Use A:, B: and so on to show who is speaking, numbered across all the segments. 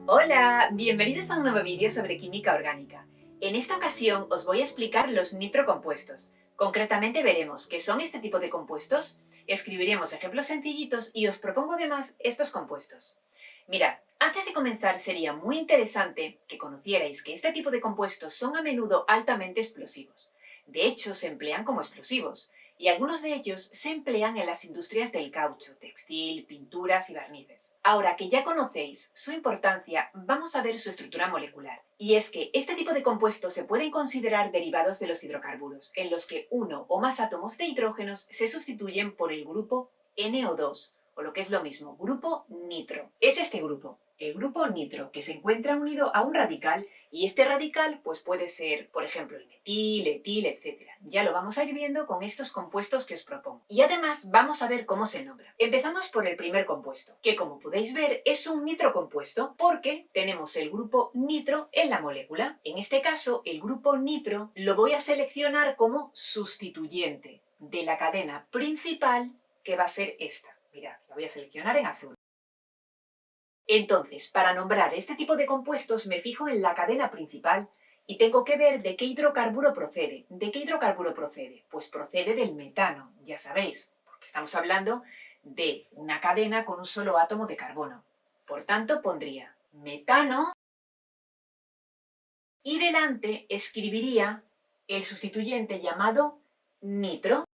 A: Hola, bienvenidos a un nuevo vídeo sobre química orgánica. En esta ocasión os voy a explicar los nitrocompuestos. Concretamente veremos qué son este tipo de compuestos, escribiremos ejemplos sencillitos y os propongo además estos compuestos. Mirad, antes de comenzar sería muy interesante que conocierais que este tipo de compuestos son a menudo altamente explosivos. De hecho, se emplean como explosivos, y algunos de ellos se emplean en las industrias del caucho, textil, pinturas y barnices. Ahora que ya conocéis su importancia, vamos a ver su estructura molecular. Y es que este tipo de compuestos se pueden considerar derivados de los hidrocarburos, en los que uno o más átomos de hidrógenos se sustituyen por el grupo NO2, o lo que es lo mismo, grupo nitro. Es este grupo, el grupo nitro, que se encuentra unido a un radical, y este radical pues puede ser, por ejemplo, el metil, etil, etc. Ya lo vamos a ir viendo con estos compuestos que os propongo. Y además vamos a ver cómo se nombra. Empezamos por el primer compuesto, que como podéis ver es un nitrocompuesto porque tenemos el grupo nitro en la molécula. En este caso, el grupo nitro lo voy a seleccionar como sustituyente de la cadena principal, que va a ser esta. Mirad, la voy a seleccionar en azul. Entonces, para nombrar este tipo de compuestos me fijo en la cadena principal y tengo que ver de qué hidrocarburo procede. ¿De qué hidrocarburo procede? Pues procede del metano, ya sabéis, porque estamos hablando de una cadena con un solo átomo de carbono. Por tanto, pondría metano y delante escribiría el sustituyente llamado nitro.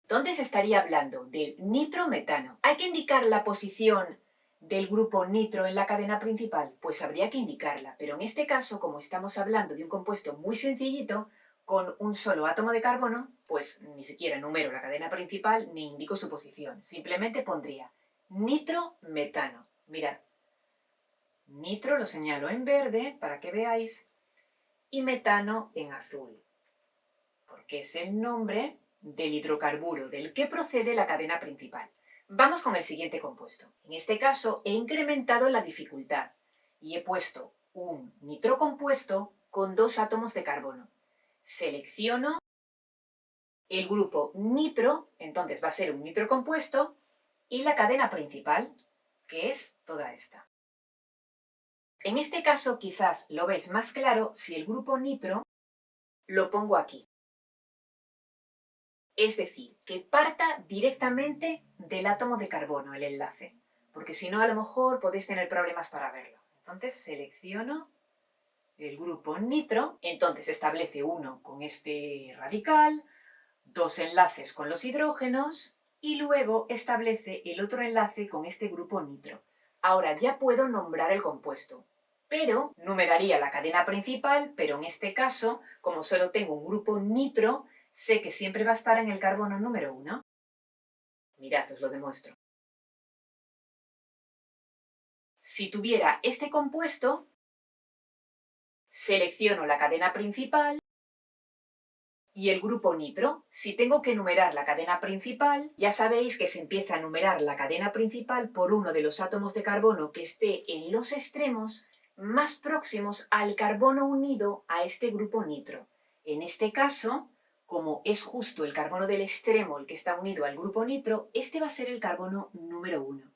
A: ¿Dónde se estaría hablando? Del nitrometano. ¿Hay que indicar la posición del grupo nitro en la cadena principal? Pues habría que indicarla, pero en este caso, como estamos hablando de un compuesto muy sencillito, con un solo átomo de carbono, pues ni siquiera numero la cadena principal ni indico su posición. Simplemente pondría nitrometano. Mirad, nitro lo señalo en verde para que veáis y metano en azul, porque es el nombre del hidrocarburo del que procede la cadena principal. Vamos con el siguiente compuesto. En este caso he incrementado la dificultad y he puesto un nitrocompuesto con dos átomos de carbono. Selecciono el grupo nitro, entonces va a ser un nitrocompuesto, y la cadena principal, que es toda esta. En este caso quizás lo veis más claro si el grupo nitro lo pongo aquí. Es decir, que parta directamente del átomo de carbono el enlace, porque si no a lo mejor podéis tener problemas para verlo. Entonces selecciono el grupo nitro, entonces establece uno con este radical, dos enlaces con los hidrógenos y luego establece el otro enlace con este grupo nitro. Ahora ya puedo nombrar el compuesto, pero numeraría la cadena principal, pero en este caso, como solo tengo un grupo nitro, sé que siempre va a estar en el carbono número 1. Mirad, os lo demuestro. Si tuviera este compuesto, selecciono la cadena principal y el grupo nitro. Si tengo que numerar la cadena principal, ya sabéis que se empieza a numerar la cadena principal por uno de los átomos de carbono que esté en los extremos más próximos al carbono unido a este grupo nitro. En este caso, como es justo el carbono del extremo el que está unido al grupo nitro, este va a ser el carbono número 1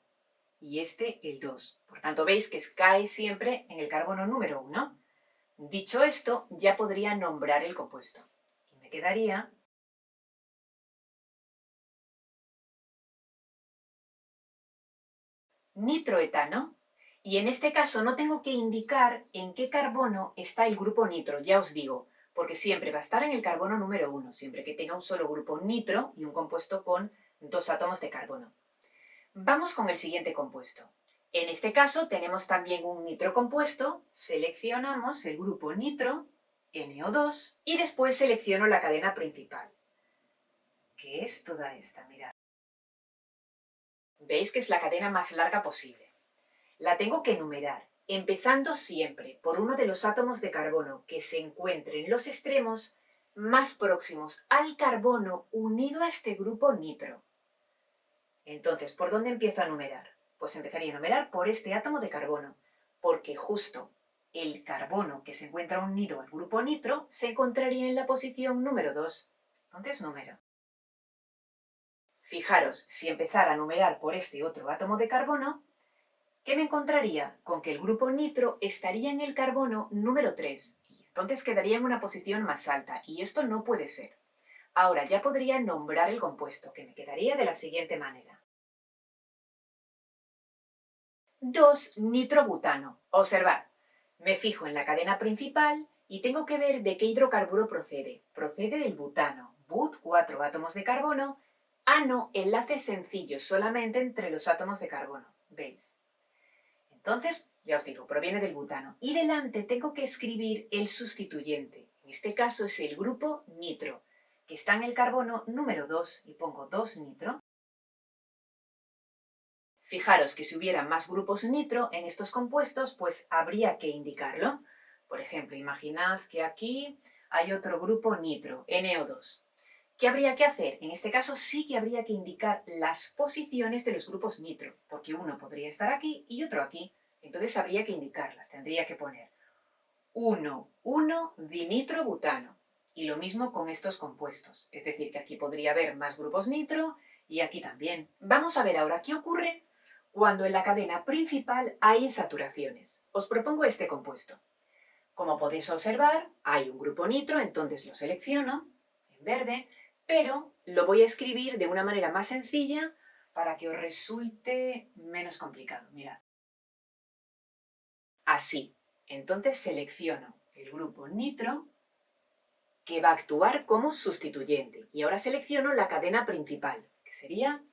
A: y este el 2. Por tanto, veis que cae siempre en el carbono número 1. Dicho esto, ya podría nombrar el compuesto. Y me quedaría nitroetano. Y en este caso no tengo que indicar en qué carbono está el grupo nitro, ya os digo, porque siempre va a estar en el carbono número 1, siempre que tenga un solo grupo nitro y un compuesto con dos átomos de carbono. Vamos con el siguiente compuesto. En este caso tenemos también un nitrocompuesto, seleccionamos el grupo nitro, NO2, y después selecciono la cadena principal, que es toda esta, mirad. Veis que es la cadena más larga posible. La tengo que numerar, empezando siempre por uno de los átomos de carbono que se encuentren en los extremos más próximos al carbono unido a este grupo nitro. Entonces, ¿por dónde empiezo a numerar? Pues empezaría a numerar por este átomo de carbono, porque justo el carbono que se encuentra unido al grupo nitro se encontraría en la posición número 2. Entonces, número. Fijaros, si empezara a numerar por este otro átomo de carbono, ¿Qué me encontraría? Con que el grupo nitro estaría en el carbono número 3 y entonces quedaría en una posición más alta y esto no puede ser. Ahora ya podría nombrar el compuesto, que me quedaría de la siguiente manera. 2-nitrobutano. Observad, me fijo en la cadena principal y tengo que ver de qué hidrocarburo procede. Procede del butano, but, 4 átomos de carbono, ano, enlace sencillo solamente entre los átomos de carbono, ¿veis? Entonces, ya os digo, proviene del butano. Y delante tengo que escribir el sustituyente. En este caso es el grupo nitro, que está en el carbono número 2 y pongo 2-nitro. Fijaros que si hubiera más grupos nitro en estos compuestos, pues habría que indicarlo. Por ejemplo, imaginad que aquí hay otro grupo nitro, NO2. ¿Qué habría que hacer? En este caso sí que habría que indicar las posiciones de los grupos nitro, porque uno podría estar aquí y otro aquí. Entonces habría que indicarlas, tendría que poner 1,1-dinitrobutano. Y lo mismo con estos compuestos, es decir, que aquí podría haber más grupos nitro y aquí también. Vamos a ver ahora qué ocurre cuando en la cadena principal hay insaturaciones. Os propongo este compuesto. Como podéis observar, hay un grupo nitro, entonces lo selecciono en verde, pero lo voy a escribir de una manera más sencilla para que os resulte menos complicado. Mirad. Así. Entonces selecciono el grupo nitro que va a actuar como sustituyente. Y ahora selecciono la cadena principal, que sería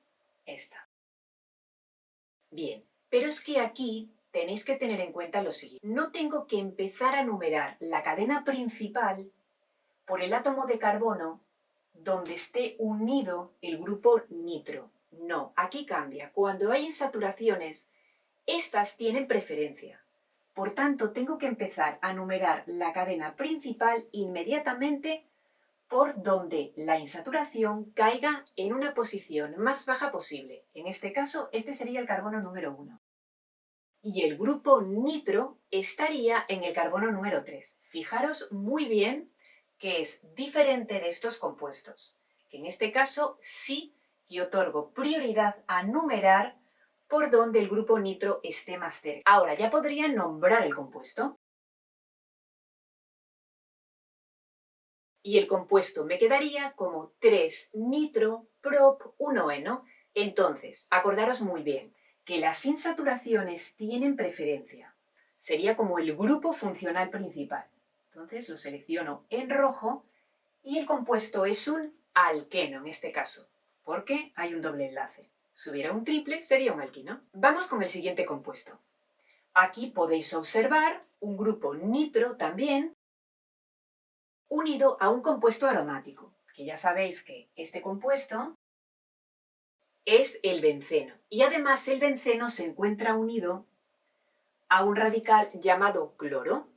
A: esta. Bien, pero es que aquí tenéis que tener en cuenta lo siguiente. No tengo que empezar a numerar la cadena principal por el átomo de carbono donde esté unido el grupo nitro. No, aquí cambia. Cuando hay insaturaciones, estas tienen preferencia. Por tanto, tengo que empezar a numerar la cadena principal inmediatamente por donde la insaturación caiga en una posición más baja posible. En este caso, este sería el carbono número 1. Y el grupo nitro estaría en el carbono número 3. Fijaros muy bien que es diferente de estos compuestos, que en este caso sí que otorgo prioridad a numerar por donde el grupo nitro esté más cerca. Ahora ya podría nombrar el compuesto. Y el compuesto me quedaría como 3-nitro-prop-1-eno. Entonces, acordaros muy bien que las insaturaciones tienen preferencia. Sería como el grupo funcional principal. Entonces lo selecciono en rojo y el compuesto es un alqueno en este caso, porque hay un doble enlace. Si hubiera un triple, sería un alquino. Vamos con el siguiente compuesto. Aquí podéis observar un grupo nitro también, unido a un compuesto aromático, que ya sabéis que este compuesto es el benceno. Y además el benceno se encuentra unido a un radical llamado cloro.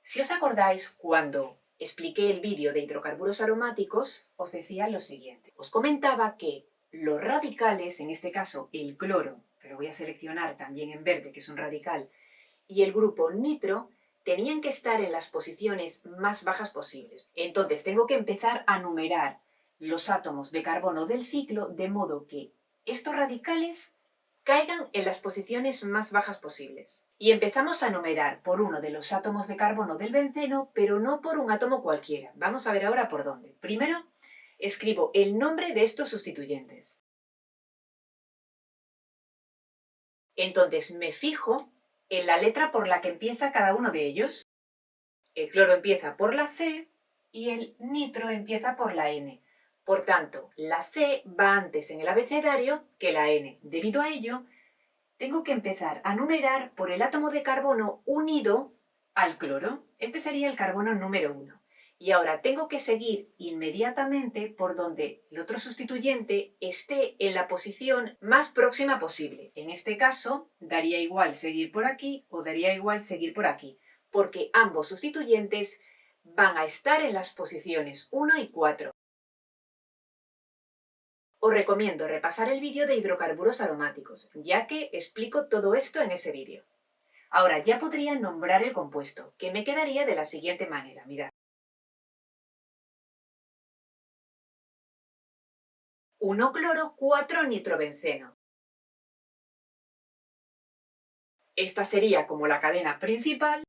A: Si os acordáis, cuando expliqué el vídeo de hidrocarburos aromáticos, os decía lo siguiente. Os comentaba que los radicales, en este caso el cloro, que lo voy a seleccionar también en verde, que es un radical, y el grupo nitro, tenían que estar en las posiciones más bajas posibles. Entonces tengo que empezar a numerar los átomos de carbono del ciclo de modo que estos radicales caigan en las posiciones más bajas posibles. Y empezamos a numerar por uno de los átomos de carbono del benceno, pero no por un átomo cualquiera. Vamos a ver ahora por dónde. Primero, escribo el nombre de estos sustituyentes. Entonces me fijo en la letra por la que empieza cada uno de ellos. El cloro empieza por la C y el nitro empieza por la N. Por tanto, la C va antes en el abecedario que la N. Debido a ello, tengo que empezar a numerar por el átomo de carbono unido al cloro. Este sería el carbono número 1. Y ahora tengo que seguir inmediatamente por donde el otro sustituyente esté en la posición más próxima posible. En este caso, daría igual seguir por aquí o daría igual seguir por aquí, porque ambos sustituyentes van a estar en las posiciones 1 y 4. Os recomiendo repasar el vídeo de hidrocarburos aromáticos, ya que explico todo esto en ese vídeo. Ahora ya podría nombrar el compuesto, que me quedaría de la siguiente manera, mirad. 1-cloro, 4-nitrobenceno. Esta sería como la cadena principal.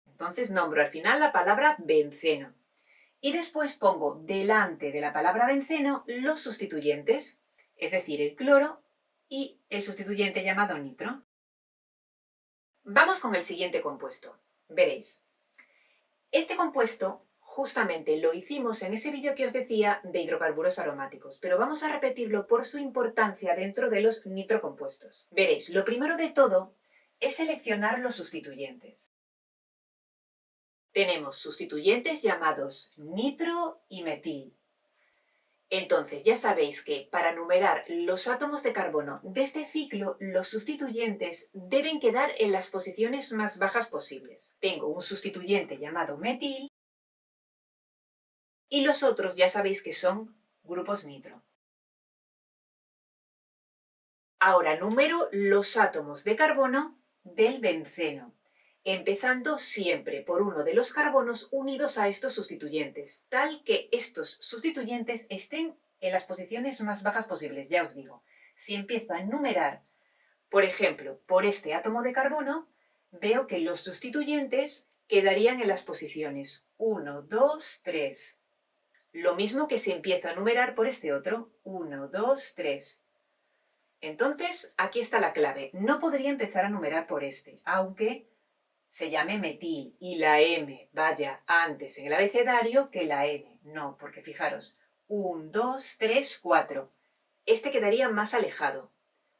A: Entonces nombro al final la palabra benceno. Y después pongo delante de la palabra benceno los sustituyentes, es decir, el cloro y el sustituyente llamado nitro. Vamos con el siguiente compuesto. Veréis. Este compuesto justamente lo hicimos en ese vídeo que os decía de hidrocarburos aromáticos, pero vamos a repetirlo por su importancia dentro de los nitrocompuestos. Veréis, lo primero de todo es seleccionar los sustituyentes. Tenemos sustituyentes llamados nitro y metil. Entonces ya sabéis que para numerar los átomos de carbono de este ciclo, los sustituyentes deben quedar en las posiciones más bajas posibles. Tengo un sustituyente llamado metil y los otros ya sabéis que son grupos nitro. Ahora numero los átomos de carbono del benceno, empezando siempre por uno de los carbonos unidos a estos sustituyentes, tal que estos sustituyentes estén en las posiciones más bajas posibles, ya os digo. Si empiezo a enumerar, por ejemplo, por este átomo de carbono, veo que los sustituyentes quedarían en las posiciones 1, 2, 3. Lo mismo que si empiezo a enumerar por este otro, 1, 2, 3. Entonces, aquí está la clave. No podría empezar a numerar por este, aunque se llame metil y la M vaya antes en el abecedario que la N. No, porque fijaros, 1, 2, 3, 4. Este quedaría más alejado.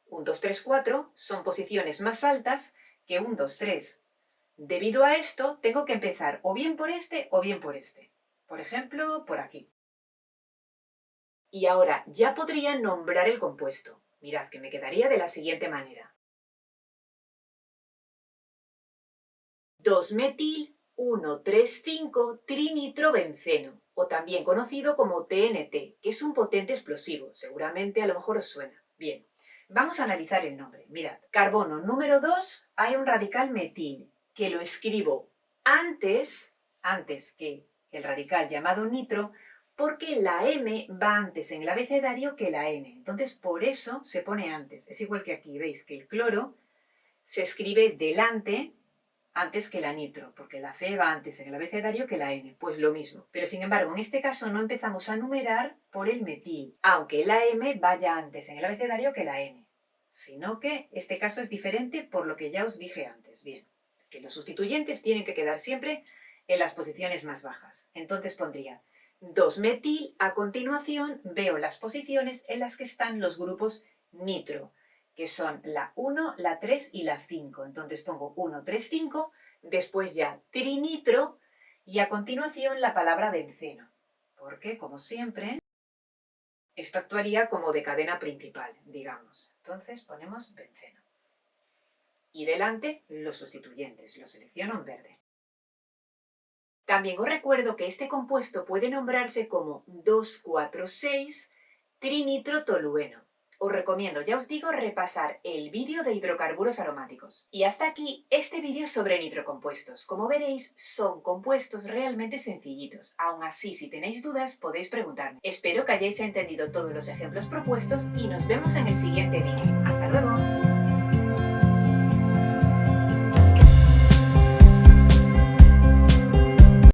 A: 1, 2, 3, 4 son posiciones más altas que 1, 2, 3. Debido a esto, tengo que empezar o bien por este o bien por este. Por ejemplo, por aquí. Y ahora ya podría nombrar el compuesto. Mirad que me quedaría de la siguiente manera. 2-metil 1,3,5-trinitrobenceno, o también conocido como TNT, que es un potente explosivo. Seguramente a lo mejor os suena. Bien, vamos a analizar el nombre. Mirad, carbono número 2, hay un radical metil, que lo escribo antes que el radical llamado nitro, porque la M va antes en el abecedario que la N. Entonces, por eso se pone antes. Es igual que aquí, veis que el cloro se escribe delante antes que la nitro, porque la C va antes en el abecedario que la N. Pues lo mismo. Pero sin embargo, en este caso no empezamos a numerar por el metil, aunque la M vaya antes en el abecedario que la N. Sino que este caso es diferente por lo que ya os dije antes. Bien, que los sustituyentes tienen que quedar siempre en las posiciones más bajas. Entonces pondría 2-metil, a continuación veo las posiciones en las que están los grupos nitro, que son la 1, la 3 y la 5. Entonces pongo 1, 3, 5, después ya trinitro y a continuación la palabra benceno, porque como siempre esto actuaría como de cadena principal, digamos. Entonces ponemos benceno. Y delante los sustituyentes, los selecciono en verde. También os recuerdo que este compuesto puede nombrarse como 2,4,6-trinitrotolueno. Os recomiendo, ya os digo, repasar el vídeo de hidrocarburos aromáticos. Y hasta aquí este vídeo sobre nitrocompuestos. Como veréis, son compuestos realmente sencillitos. Aún así, si tenéis dudas, podéis preguntarme. Espero que hayáis entendido todos los ejemplos propuestos y nos vemos en el siguiente vídeo. ¡Hasta luego!